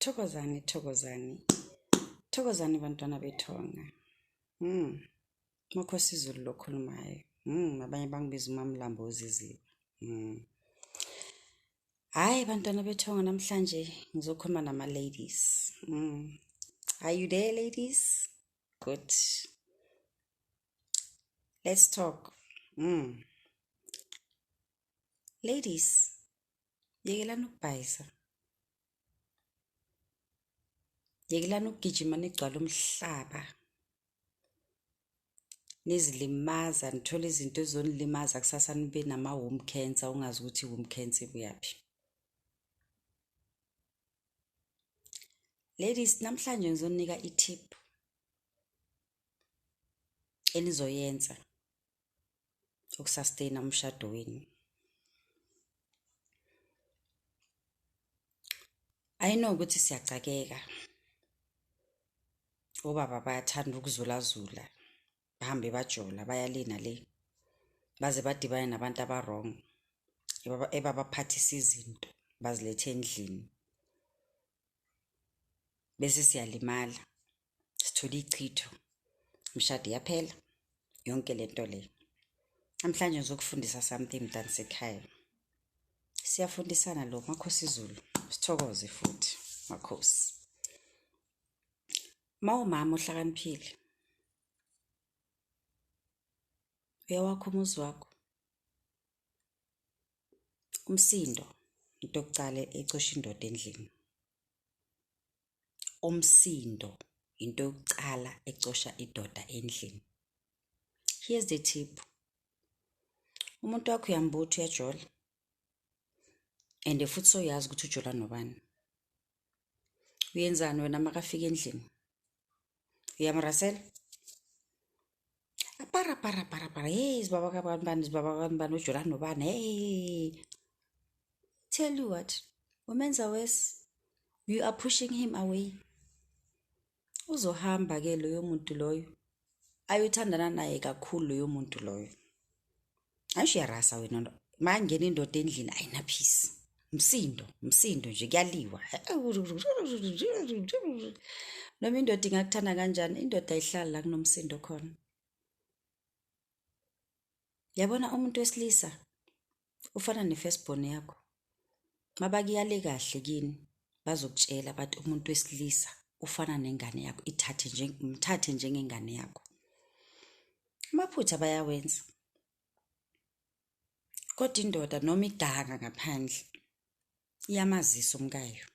Thokozani, thokozani. Thokozani bantwana bethonga. Makhosi Zulu lokhulumayo. Abanye bangibiza uMamlambozi Ziba. Hayi bantwana bethonga, namhlanje ngizokhuluma nama ladies. Are you there, ladies? Good. Let's talk. Ladies, yekelani ukubhayisa. Yekelani ukugijima negcwala umhlaba. Nizilimaza, nithola izinto ezonilimaza kusasa nibe nama home cancer, ungazi ukuthi home cancer ibuyaphi. Ladies, namhlanje ngizonika i-tip enizoyenza ukusustain umshado wenu. I know ukuthi siyacakeka. Obaba bayathanda ukuzulazula. Bahambe bajola, bayalina le. Baze badibane nabantu aba-wrong. Ebabaphathisa izinto, bazilethe endlini. Bese siyalimala. Sithola ichitho. Umshado yaphela. Yonke lento le. Namhlanje ngizokufundisa something mntansekhaya. Siyafundisana lo Makhosi Zulu. Sithokoze futhi Makhosi. Mawumama ohlakaniphile. Uyawakho umuzi wakho. Umsindo into yokucala ecosha indoda endlini. Umsindo into yokucala ecosha indoda endlini. Here's the tip. Umuntu wakho uyambutha uyajola. And futhi soyazi ukuthi ujola nobani. Uyenzani wena makafika endlini? Uyamrasela? Para. Hey, baba kabanibani ujola nobani. Hey. Tell you what, umenza wes, you are pushing him away. Uzohamba ke loyo muntu loyo. Ayothandana naye kakhulu loyo muntu loyo. Ayishiyarasa wena. Mangena indoda endlini ayina peace. Msindo nje kuyaliwa. Noma indoda ingakuthanda kanjani, indoda ayihlala la kunomsindo khona. Yabona umuntu wesilisa ufana ne-firstborn yakho. Mabakuyale kahle kini bazokutshela bathi umuntu wesilisa ufana nengane yakho, mthathe njengengane yakho. Amaphutha bayawenza. Kodwa indoda noma iganga ngaphandle iyamazisa umkayo.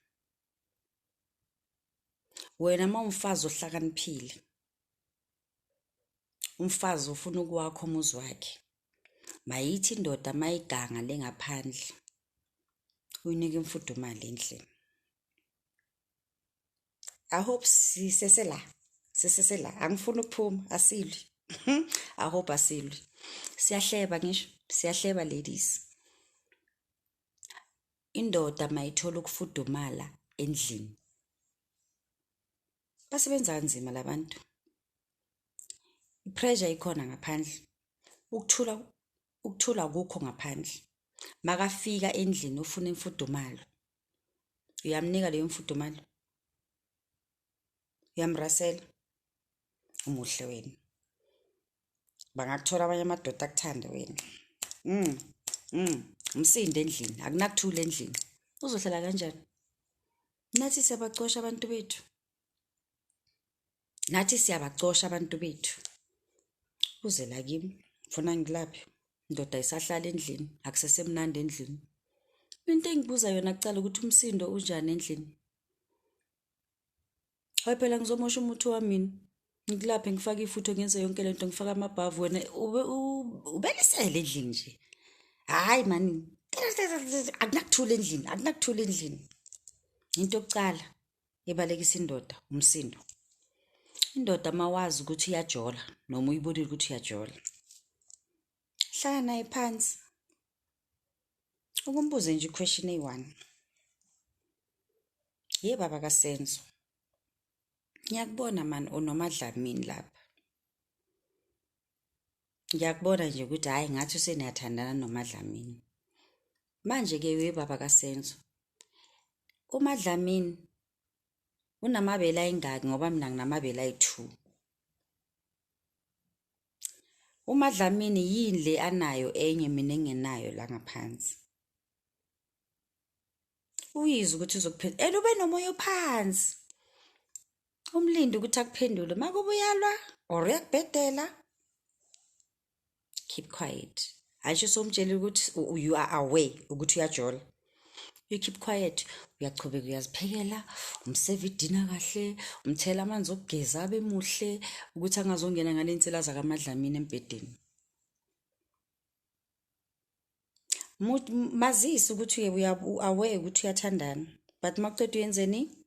Wena mawumfazi ohlakaniphile, umfazi ufuna ukuwakho umuzi wakhe, mayithi indoda mayiganga lengaphandle uyinike imfudumalo endlini. I hope sisesela angifuni ukuphuma asilwi. I hope asilwi. Siyahleba ngisho, siyahleba ladies. Indoda mayithola ukufudumala endlini. Basebenza kanzima labantu. Ipressure ikhona ngaphandle. Ukuthula kukho ngaphandle. Makafika endlini ufuna imfudumalo. Uyamnika leyo mfudumalo. Uyamrasela. Umuhle wena. Bangakuthola abanye amadoda akuthanda wena. Umsindo endlini, akunakuthula endlini. Uzohlala kanjani? Nathi siyabacosha abantu bethu. Uze la kimi, ufuna ngilaphi? Indoda isahlala endlini, akusesemnandi endlini. Into engibuza yona kucala ukuthi umsindo unjani endlini. Hayi phela ngizomosha umuthi wami. Ngilaphe ngifaka ifutho ngenze yonke lento, ngifaka amabhavu wena ubelisele endlini nje. Hayi mani, akunakuthula endlini. Into yokucala ebalekisa indoda umsindo. Indoda mawazi ukuthi uyajola noma uyibonile ukuthi uyajola. Hlala naye phansi. Ukumbuze nje question eyi-1. Ye baba kaSenzo. Ngiyakubona man unomadlamini lapha. Ngiyakubona nje ukuthi hayi ngathi useniyathandana nomadlamini. Manje ke we baba kaSenzo. uMadlamini unamabele ayingaki ngoba mina nginamabele ayi2. uMadlamini yini le anayo enye mina engenayo la ngaphansi? Uyizwa ukuthi uzokuphendula ube nomoya ophansi, umlindi ukuthi akuphendule makube uyalwa or uyakubhedela. Keep quiet. Ayisho somtshela ukuthi you are aware ukuthi uyajola. You keep quiet. Uyachubeka uyaziphekela, umseve idina kahle, umthela amanzi okugeza abe muhle ukuthi angazongena ngalensela zakaMadlamini embedeni. Mazisi ukuthi uye aware ukuthi uyathandana, but makuceda uyenzeni?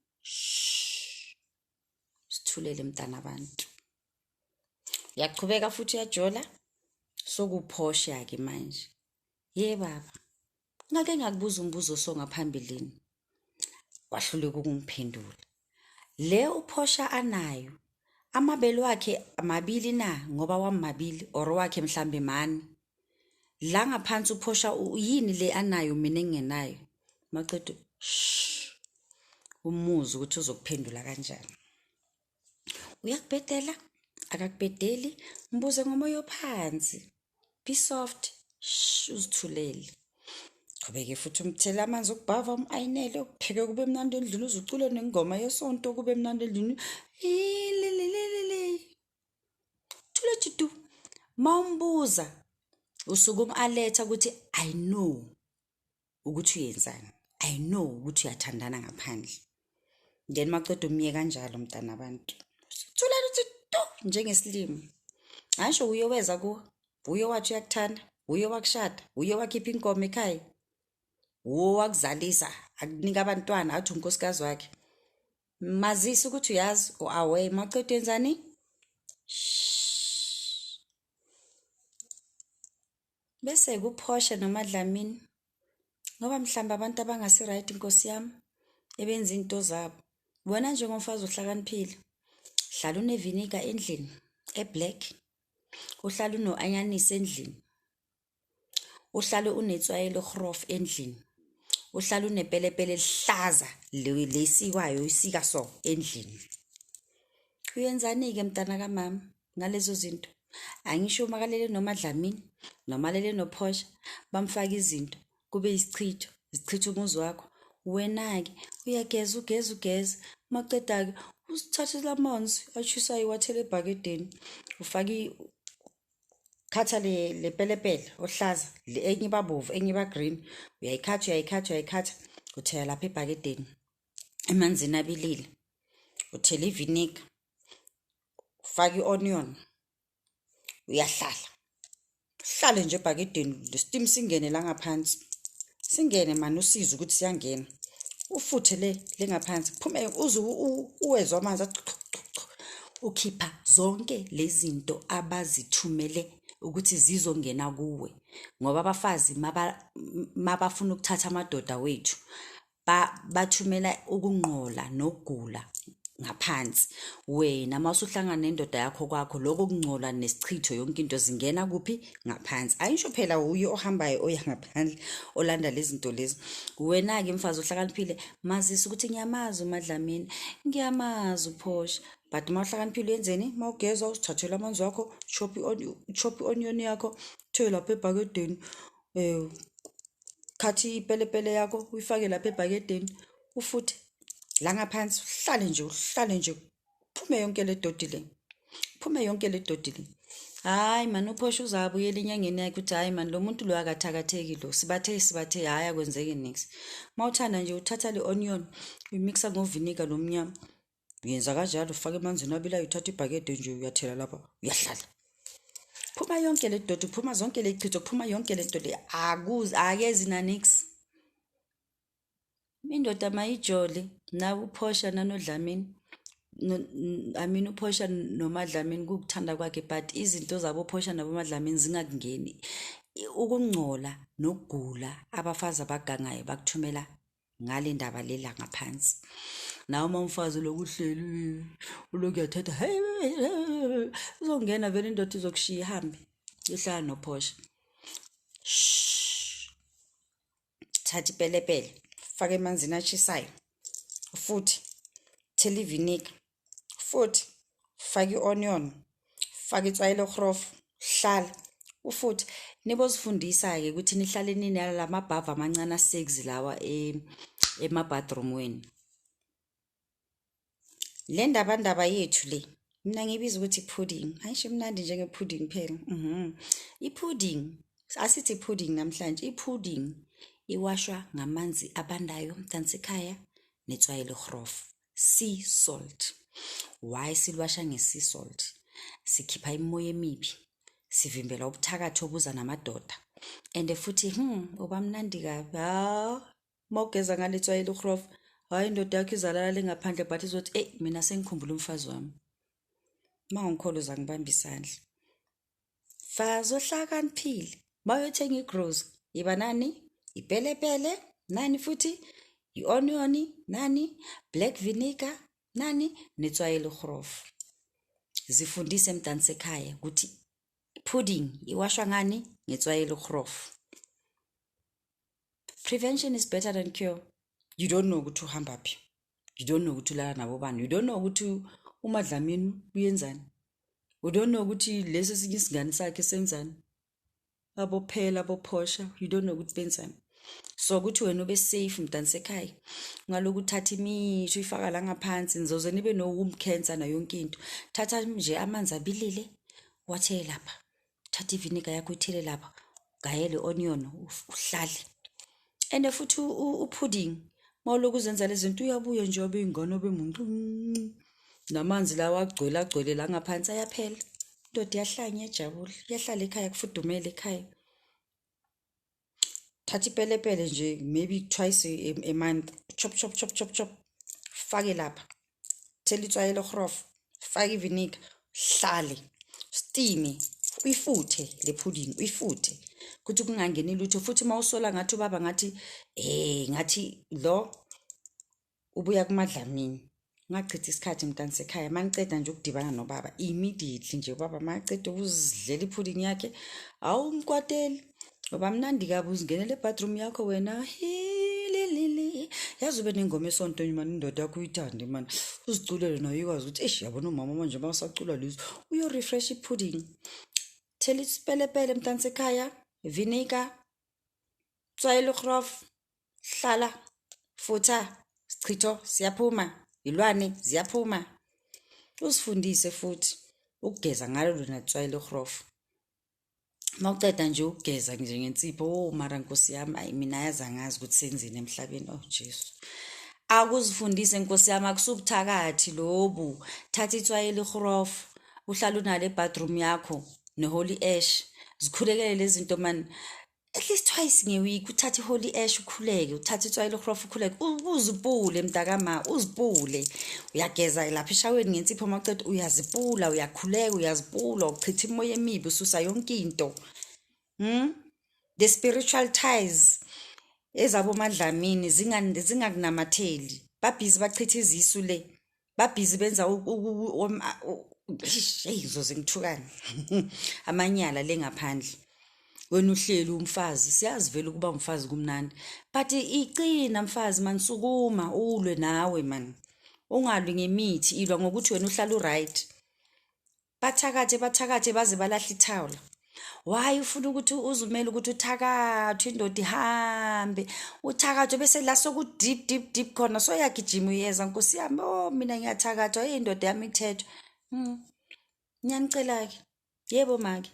Sithulele mntana abantu. Uyachubeka futhi uyajola, sokuphosha ke manje. Baba. Ngake ngakubuza umbuzo ngaphambilini. Wahluleka ukungiphendula. Le uphosha anayo, amabele wakhe amabili na ngoba wamabili or wakhe mhlambe mani. La ngaphansi uphosha yini le anayo mina engenayo? Maqedwe umuzi ukuthi uzokuphendula kanjani. Uyakubhedela, akakubhedeli, mbuze ngomoya ophansi. Be soft, uzithulele. Qhubeke futhi umthela amanzi okubhava ayinele ukupheke kube mnandi endlini uzucule nengoma yesonto kube mnandi endlini. Thule jidu. Mawumbuza usuke umaletha ukuthi I know ukuthi uyenzani. I know ukuthi uyathandana ngaphandle. Then maqeda umye kanjalo mntana abantu. Thulela uthi tu njengesilimi. Asho uye weza ku, uye wathi uyakuthanda, uye wakushada, uye wakhipha inkomo ekhaya. Wakuzalisa akunika abantwana athi unkosikazi wakhe. Mazisi ukuthi uyazi away maqeda yenzani? Bese kuphosha noMadlamini. Ngoba mhlamba abantu abangasi right inkosi yami ebenza into zabo. Wena njengomfazi uhlakaniphile. Hlala unevinika endlini eblack. Uhlala unoanyanisi endlini. Uhlala unetswayi lokhrof endlini. Uhlala unepelepele lihlaza lesikwayo isika so endlini. Uyenzani ke mntana kaMama ngalezo zinto? Angisho makalele noMadlamini nomalele nophosha bamfaka izinto kube isichitho, isichitho umuzi wakho. Wena ke uyageza ugeza maqeda ke usithathela amanzi ashisayo wathele ebhakedeni ufaki khatha le pelepele ohlaza le enye babovu enye ba green uyayikhatha uthela lapha ebhakedeni emanzini abilile uthela ivinegar ufaki onion uyahlala nje ebhakedeni le steam singene la ngaphansi singene manje usiza ukuthi siyangena ufuthe le ngaphansi kuphume uze uwezwa amanzi ukhipha zonke lezi zinto abazithumele ukuthi zizongena kuwe ngoba abafazi mabafuna ukuthatha amadoda wethu bathumela ukungqola nokugula ngaphansi. Wena masuhlangana nendoda yakho kwakho lokho kungcola nesichitho yonke into zingena kuphi ngaphansi. Ayisho phela uye ohambayo oya ngaphandle olanda lezi zinto lezi. Wena ke mfazi uhlakaniphile mazisa ukuthi ngiyamazi uMadlamini, ngiyamazi uphosha. But mawuhlakaniphile yenzeni? Mawugeza usithathela amanzi wakho, chop onion yakho, thela lapha ebhakedeni. Khathi ipelepele yakho uyifake lapha ebhakedeni ufuthe la ngaphansi uhlale nje phume yonke le dodi le. Hayi man uphosha uzabuyela enyangeni yakhe uthi hayi man lo muntu lo akathakatheki lo sibathe hayi akwenzeki nix. Mawuthanda nje uthatha le onion uyimixa ngovinegar lomnyama. Uyenza kanjalo ufake emanzini abilayo uthatha ibhakede nje uyathela lapha uyahlala. Phuma yonke le dodi, phuma zonke le chitho, phuma yonke le nto le akezi na nix. Indoda mayijole na uphosha nanoDlamini uphosha noMadlamini kukuthanda kwakhe but izinto zabo uphosha naboMadlamini zingakungeni. Ukungcola nokugula abafazi abagangayo bakuthumela ngale ndaba lela ngaphansi. Nawe uma umfazi lokuhleli ulokuyathatha hey uzongena vele indoda izokushiya ihambe ihlala nophosha. Thatha ipelepele fake emanzini ashisayo futhi thela ivinika, futhi faka i-onion, faka itswayi lokhrofu, hlala ufuthi. Nibozifundisa-ke ukuthi nihlale ninala mabhava amancane asexy lawa ema-bathroom wenu. Le ndaba yethu le mina ngibiza ukuthi i-pudding. Hayi nje mnandi njenge-pudding phela. I-pudding, asithi pudding namhlanje. I-pudding iwashwa ngamanzi abandayo mntansekhaya netswayi lokhrofu, sea salt. Why silwasha nge-sea salt? Sikhipha imoya emibi, sivimbela ubuthakathi obuza namadoda, and futhi uba mnandi kabi. Mawugeza ngale tswayi lokhrofu, hayi indoda yakho izalala ngaphandle but izothi mina sengikhumbula umfazi wami. Mawungikholo zangibamba isandla. Fazi ohlakaniphile, mawuyothenga igrocery, iba nani? Ipelepele, nani futhi? I-onion, nani? Black vinegar, nani? Netswayi lokhrofu. Zifundise mntansekhaya ukuthi pudding iwashwa ngani? Ngetswayi lokhrofu. Prevention is better than cure. You don't know ukuthi uhamba phi. You don't know ukuthi ulala nabo bani. You don't know ukuthi uMadlamini uyenzani. You don't know ukuthi lesi sinye isingane sakhe senzani. Abophela abophosha, you don't know ukuthi benzani. So ukuthi wena ube safe mntansekhaya, ngaloku uthatha imithi uyifaka la ngaphansi nizoze nibe no-womb cancer na yonke into. Thatha nje amanzi abilile, wathele lapha. Thatha ivinika yakho uyithele lapha. Gayele onion uhlale. And futhi upudding mawuloku uzenza lezi zinto uyabuya nje wabe ingane obe muntu namanzi lawa agcwele la ngaphansi ayaphela. Indoda iyahlanya iyajabula, iyahlala ekhaya kufudumele ekhaya. Thatha ipelepele nje maybe twice a month, chop. Fake lapha. Thela itswayi lokhrofu, fake ivinika, hlale. Steamy, uyifuthe le pudding, uyifuthe. Kuthi kungangeni lutho futhi mawusola ngathi ubaba ngathi ngathi lo ubuya kuMadlamini. Ngachitha isikhathi mntansekhaya, mangiceda nje ukudibana nobaba immediately nje ubaba mangiceda ukuzidlela ipudding yakhe, awumkwateli. Ngoba mnandi kabi uzingenele ebathroom yakho wena, hililili. Yazi ube nengoma esonto manje indoda yakho uyithande manje. Uziculele nayo ikwazi ukuthi yabona umama manje mawusacula lezi uyo refresh ipudding. Thela isipelepele mntansekhaya, vinegar, tswayi lokhrofu, hlala, futha, sichitho siyaphuma, ilwane ziyaphuma. Usifundise futhi ukugeza ngalo lona tswayi lokhrofu. Mawuceda nje ukugeza nje ngensipho, mara Nkosi yami mina yazi angazi ukuthi senzeni emhlabeni. Jesu. Akuzifundise Nkosi yami, akusubuthakathi lobu. Thatha itswayi lokhrofu, uhlala unale ebathroom yakho neholy ash. Zikhulekele lezi zinto man. At least twice ngeweek uthatha iholy ash ukhuleke, uthatha itswayi lokhrofu ukhuleke, uzipule mntakama, uzipule. Uyageza lapha eshaweni ngensipho mawuceda uyazipula, uyakhuleka uyazipula, uchitha imoya emibi ususa yonke into. The spiritual ties ezabo Madlamini zingakunamatheli. Babhizi bachitha izisu le. Babhizi benza izoze ngithukane. Amanyala lengaphandle. Wena uhleli umfazi, siyazi vele ukuba umfazi kumnandi. But iqina mfazi man, sukuma ulwe nawe man. Ungalwi ngemithi, ilwa ngokuthi wena uhlala uright. Bathakathe baze balahla ithawula. Why ufuna ukuthi uzumele ukuthi uthakathwe indoda ihambe. Uthakathwe bese la soku deep khona so yagijima uyeza Nkosi yami. Mina ngiyathakathwa indoda yami ithethwe. Ngiyanicela ke. Yebo maki.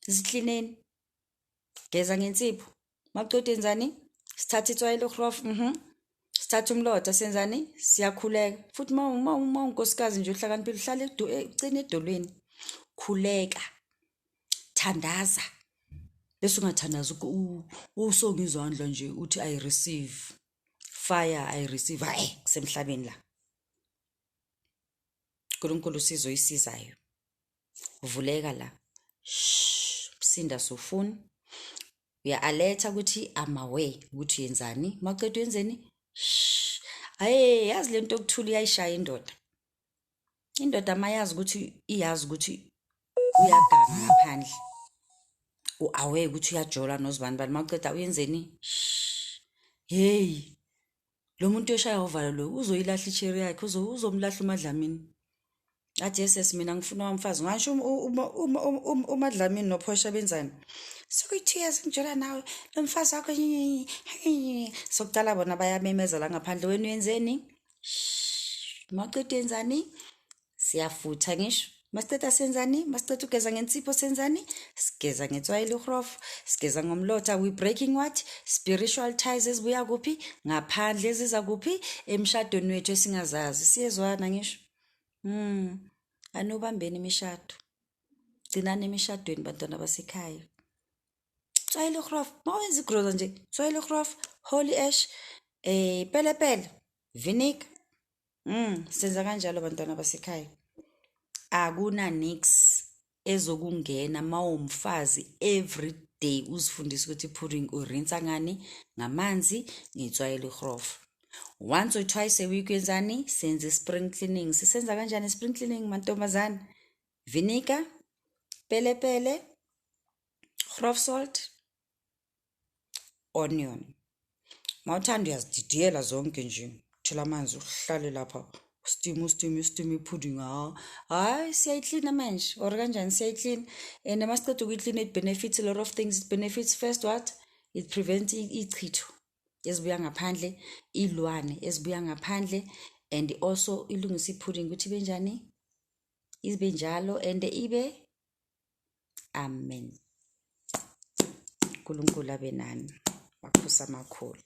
Zihlineni. Geza ngensipho. Maqodo enzani? Sithatha itswayi lokhrofu, sithatha umlotha senzani? Siyakhuleka. Futhi unkosikazi nje uhlakaniphile uhlale ugcine edolweni. Khuleka. Thandaza. Bese ungathandaza usonga izandla nje uthi I receive fire, I receive kusemhlabeni la. uNkulunkulu sizoyisizayo. Uvuleka la. Usinda sofuna. Uya-alerta ukuthi amawe ukuthi yenzani. Maqeda wenzeni? Yazi lento okuthula iyayishaya indoda. Indoda mayazi ukuthi iyazi ukuthi uyaganga ngaphandle. Awe ukuthi uyajola nozibani bani maqeda uyenzeni? Hey. lo muntu oshaya uvalo lo uzoyilahla icherry yakhe uzomlahla uMadlamini. Athi yes mina ngifuna wamfazi ngisho uMadlamini noPhosha benzani sokuyi-2 years ngijela nawe lo mfazi wakho sokucala bona bayamemezela ngaphandle wena uyenzeni maqeda yenzani siyafutha ngisho masiceda senzani masiceda ugeza ngensipho senzani sigeza ngetswayi lihrof sigeza ngomlotha we breaking what spiritual ties ezibuya kuphi ngaphandle eziza kuphi emshadweni wethu esingazazi siyezwana ngisho anobambeni imishado gcinani emishadweni bantwana basekhaya tswayi lihrof mawenza igroza nje tswayi lihrof holy ash pelepele vinegar senza kanjalo bantwana basekhaya akuna nix ezokungena mawumfazi every day uzifundisa ukuthi pudding urinsa ngani ngamanzi ngetswayi lihrof once or twice a week wenzani senze spring cleaning sisenza kanjani spring cleaning mantombazana vinegar pelepele grof salt onion mawuthanda uyazididiyela zonke nje thela amanzi uhlale lapha steam ipudding hayi siyayiklina manje or kanjani siyayiklina and masiceda ukuyiklina it benefits a lot of things. It benefits first what it prevents ichitho ezibuya ngaphandle ilwane ezibuya ngaphandle and also ilungisa ipudding ukuthi ibe njani ibe njalo and ibe amen. uNkulunkulu abe nani. Makhosi amakhulu.